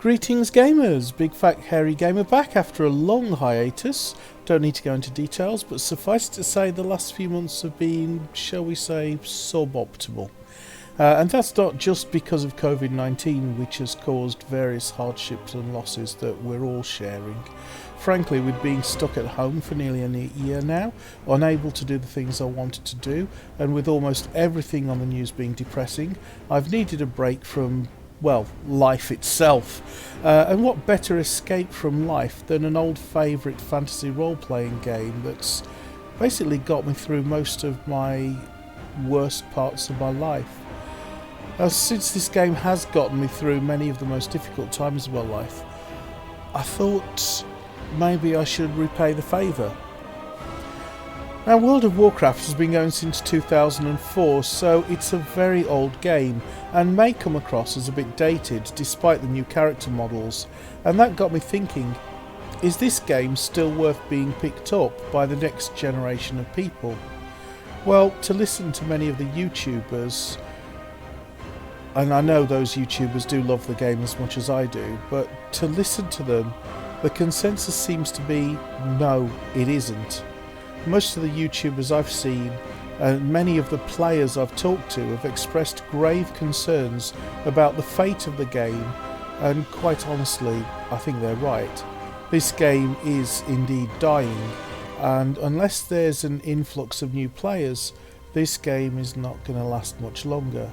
Greetings gamers, Big Fat Hairy Gamer back after a long hiatus. Don't need to go into details, but suffice to say the last few months have been, shall we say, suboptimal. And that's not just because of COVID-19, which has caused various hardships and losses that we're all sharing. Frankly, with being stuck at home for nearly a year now, unable to do the things I wanted to do, and with almost everything on the news being depressing, I've needed a break from, well, life itself. And what better escape from life than an old favourite fantasy role-playing game that's basically got me through most of my worst parts of my life. Since this game has gotten me through many of the most difficult times of my life, I thought maybe I should repay the favour. Now, World of Warcraft has been going since 2004, so it's a very old game and may come across as a bit dated despite the new character models, and that got me thinking, is this game still worth being picked up by the next generation of people? Well, to listen to many of the YouTubers, and I know those YouTubers do love the game as much as I do, but to listen to them, the consensus seems to be, no, it isn't. Most of the YouTubers I've seen and many of the players I've talked to have expressed grave concerns about the fate of the game, and quite honestly, I think they're right. This game is indeed dying, and unless there's an influx of new players, this game is not going to last much longer.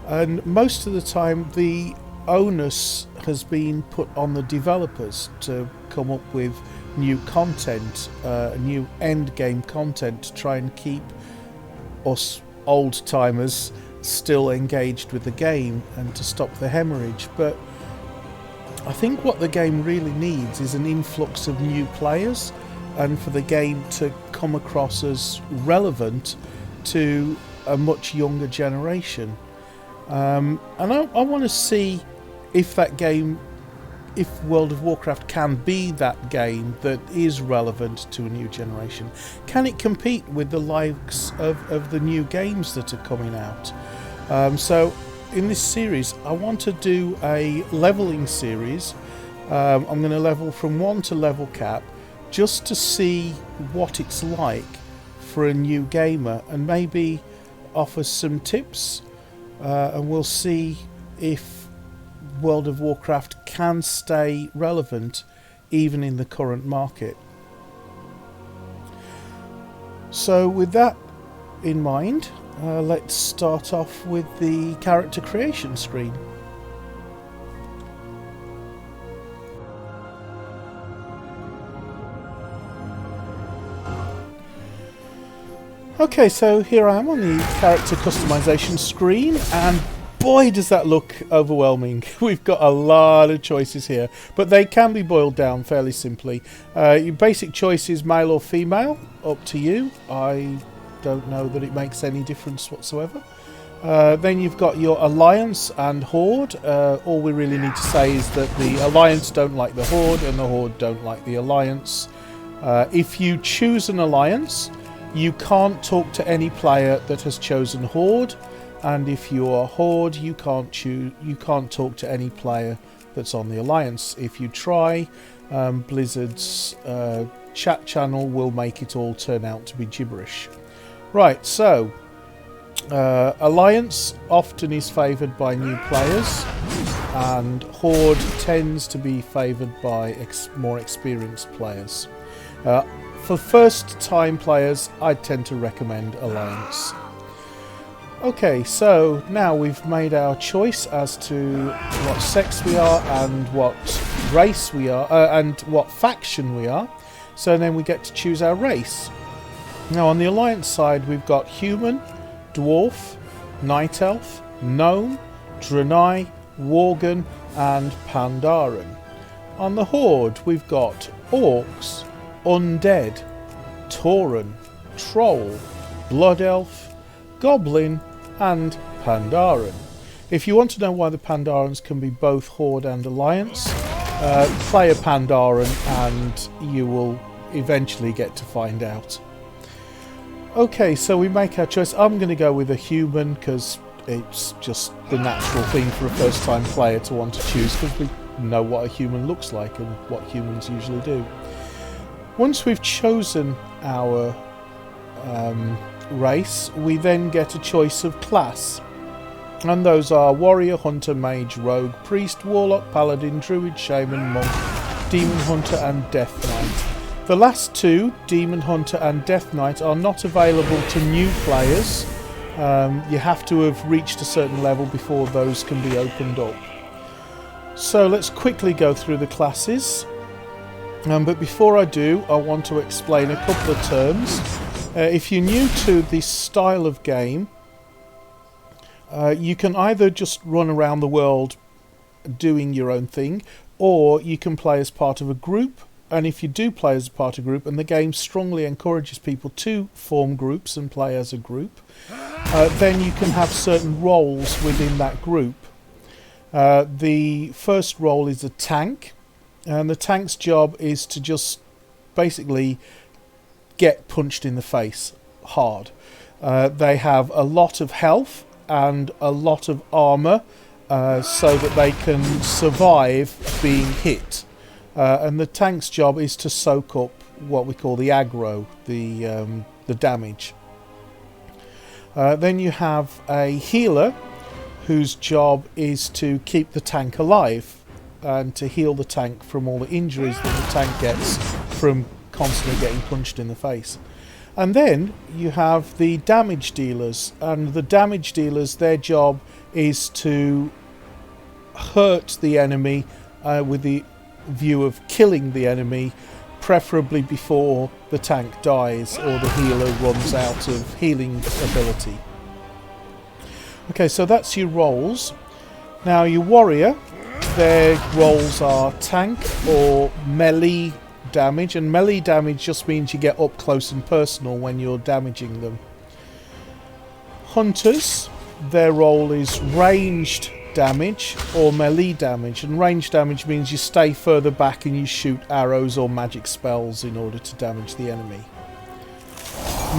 And most of the time the onus has been put on the developers to come up with new content, new end game content to try and keep us old timers still engaged with the game and to stop the hemorrhage. But I think what the game really needs is an influx of new players, and for the game to come across as relevant to a much younger generation. And I want to see if that game, if World of Warcraft can be that game that is relevant to a new generation. Can it compete with the likes of the new games that are coming out? So in this series I want to do a leveling series. I'm going to level from 1 to level cap just to see what it's like for a new gamer, and maybe offer some tips, and we'll see if World of Warcraft can stay relevant even in the current market. So with that in mind, let's start off with the character creation screen. Okay, so here I am on the character customization screen, and boy does that look overwhelming. We've got a lot of choices here, but they can be boiled down fairly simply. Your basic choice is male or female, up to you. I don't know that it makes any difference whatsoever. Then you've got your alliance and horde. All we really need to say is that the alliance don't like the horde and the horde don't like the alliance. If you choose an alliance, you can't talk to any player that has chosen horde, and if you are horde, you can't talk to any player that's on the alliance. If you try, Blizzard's chat channel will make it all turn out to be gibberish. Right, so alliance often is favoured by new players, and horde tends to be favoured by more experienced players. For first time players, I tend to recommend alliance. Okay, so now we've made our choice as to what sex we are and what race we are, and what faction we are. So then we get to choose our race. Now on the alliance side, we've got human, dwarf, night elf, gnome, draenei, worgen and pandaren. On the horde, we've got orcs, undead, tauren, troll, blood elf, goblin and pandaren. If you want to know why the pandarens can be both horde and alliance, play a pandaren and you will eventually get to find out. Okay, so we make our choice. I'm going to go with a human because it's just the natural thing for a first time player to want to choose, because we know what a human looks like and what humans usually do. Once we've chosen our race, we then get a choice of class. And those are warrior, hunter, mage, rogue, priest, warlock, paladin, druid, shaman, monk, demon hunter and death knight. The last two, demon hunter and death knight, are not available to new players. You have to have reached a certain level before those can be opened up. So let's quickly go through the classes. But before I do, I want to explain a couple of terms. If you're new to this style of game, you can either just run around the world doing your own thing, or you can play as part of a group. And if you do play as a part of a group, and the game strongly encourages people to form groups and play as a group, then you can have certain roles within that group. The first role is a tank, and the tank's job is to just basically get punched in the face hard. They have a lot of health and a lot of armour, so that they can survive being hit. And the tank's job is to soak up what we call the aggro, the damage. Then you have a healer whose job is to keep the tank alive and to heal the tank from all the injuries that the tank gets from constantly getting punched in the face. And then you have the damage dealers, and the damage dealers, their job is to hurt the enemy with the view of killing the enemy, preferably before the tank dies or the healer runs out of healing ability. Okay, so that's your roles. Now your warrior, their roles are tank or melee damage, and melee damage just means you get up close and personal when you're damaging them. Hunters, their role is ranged damage or melee damage, and ranged damage means you stay further back and you shoot arrows or magic spells in order to damage the enemy.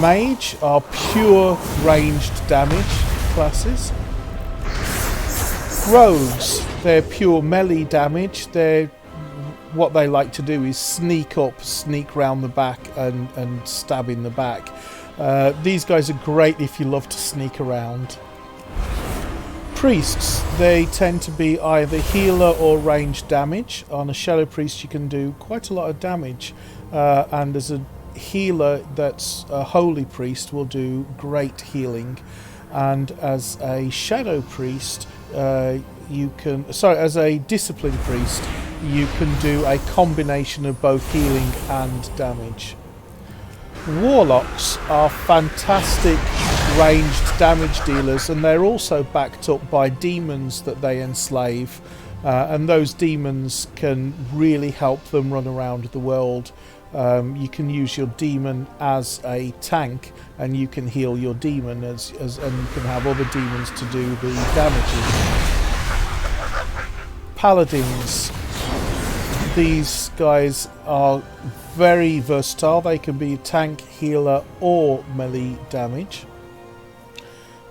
Mage are pure ranged damage classes. Rogues, they're pure melee damage. What they like to do is sneak up, sneak round the back and stab in the back. These guys are great if you love to sneak around. Priests, they tend to be either healer or ranged damage. On a shadow priest you can do quite a lot of damage, and as a healer that's a holy priest will do great healing, and as a shadow priest as a disciplined priest you can do a combination of both healing and damage. Warlocks are fantastic ranged damage dealers, and they're also backed up by demons that they enslave, and those demons can really help them run around the world. You can use your demon as a tank, and you can heal your demon and you can have other demons to do the damage. Paladins, these guys are very versatile. They can be tank, healer or melee damage.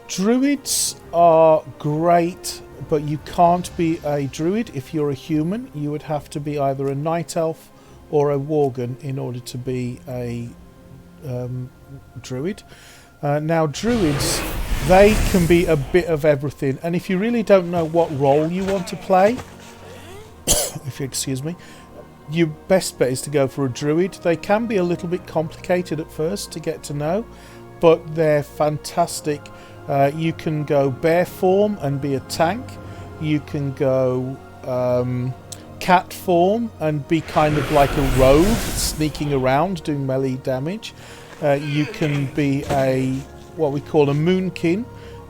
Druids are great, but you can't be a druid if you're a human. You would have to be either a night elf or a worgen in order to be a druid. Now druids, they can be a bit of everything, and if you really don't know what role you want to play, if you excuse me, your best bet is to go for a druid. They can be a little bit complicated at first to get to know, but they're fantastic. You can go bear form and be a tank. You can go cat form and be kind of like a rogue, sneaking around doing melee damage. You can be what we call a moonkin,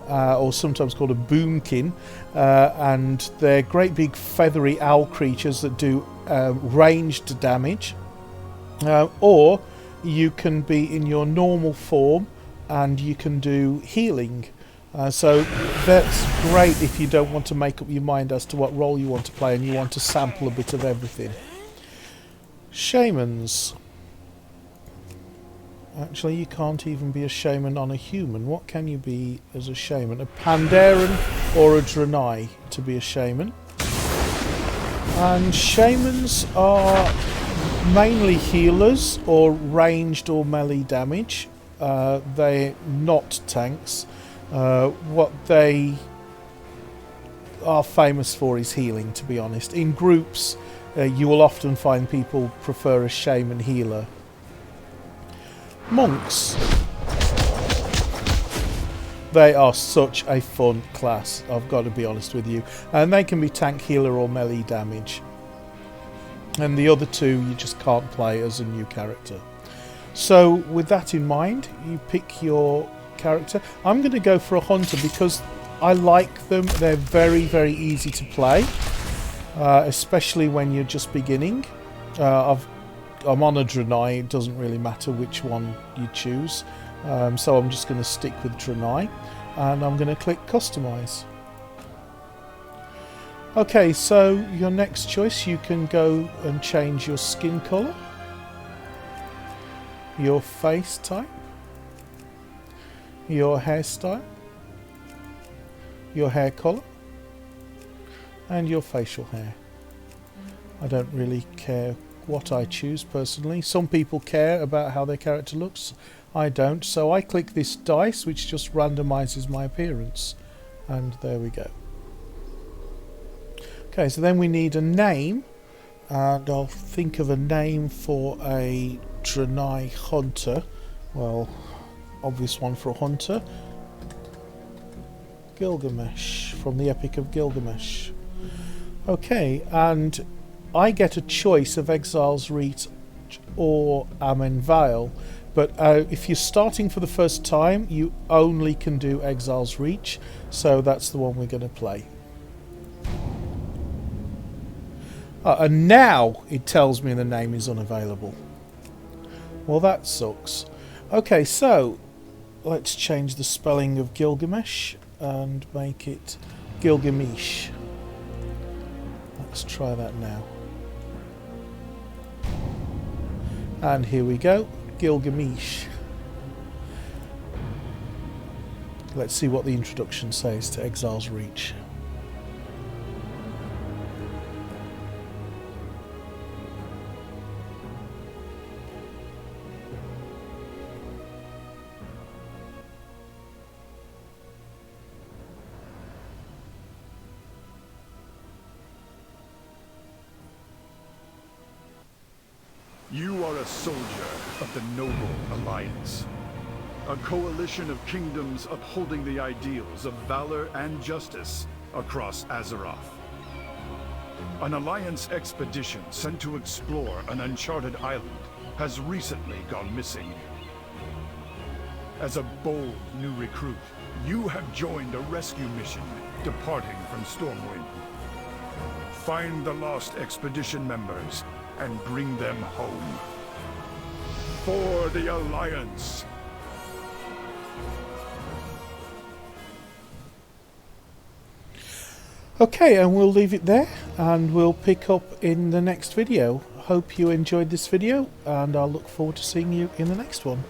or sometimes called a boomkin, and they're great big feathery owl creatures that do ranged damage. Or you can be in your normal form and you can do healing. So that's great if you don't want to make up your mind as to what role you want to play and you want to sample a bit of everything. Shamans. Actually, you can't even be a shaman on a human. What can you be as a shaman? A Pandaren or a Draenei to be a shaman. And shamans are mainly healers or ranged or melee damage. They're not tanks. What they are famous for is healing, to be honest. In groups, you will often find people prefer a shaman healer. Monks. They are such a fun class, I've got to be honest with you. And they can be tank, healer or melee damage. And the other two you just can't play as a new character. So with that in mind, you pick your character. I'm going to go for a hunter because I like them. They're very, very easy to play, especially when you're just beginning. I'm on a Draenei. It doesn't really matter which one you choose. So I'm just going to stick with Draenei, and I'm going to click Customize. Okay, so your next choice, you can go and change your skin colour, your face type, your hairstyle, your hair colour, and your facial hair. I don't really care what I choose personally. Some people care about how their character looks. I don't, so I click this dice which just randomizes my appearance, and there we go. Okay, so then we need a name, and I'll think of a name for a Draenei hunter. Well, obvious one for a hunter. Gilgamesh, from the Epic of Gilgamesh. Okay, and I get a choice of Exile's Reach or Amenvale, but if you're starting for the first time, you only can do Exile's Reach, so that's the one we're going to play. And now it tells me the name is unavailable. Well, that sucks. Okay, so let's change the spelling of Gilgamesh and make it Gilgamesh. Let's try that now. And here we go, Gilgamesh. Let's see what the introduction says to Exile's Reach. You are a soldier of the Noble Alliance, a coalition of kingdoms upholding the ideals of valor and justice across Azeroth. An Alliance expedition sent to explore an uncharted island has recently gone missing. As a bold new recruit, you have joined a rescue mission departing from Stormwind. Find the lost expedition members and bring them home. For the Alliance! Okay, and we'll leave it there, and we'll pick up in the next video. Hope you enjoyed this video, and I'll look forward to seeing you in the next one.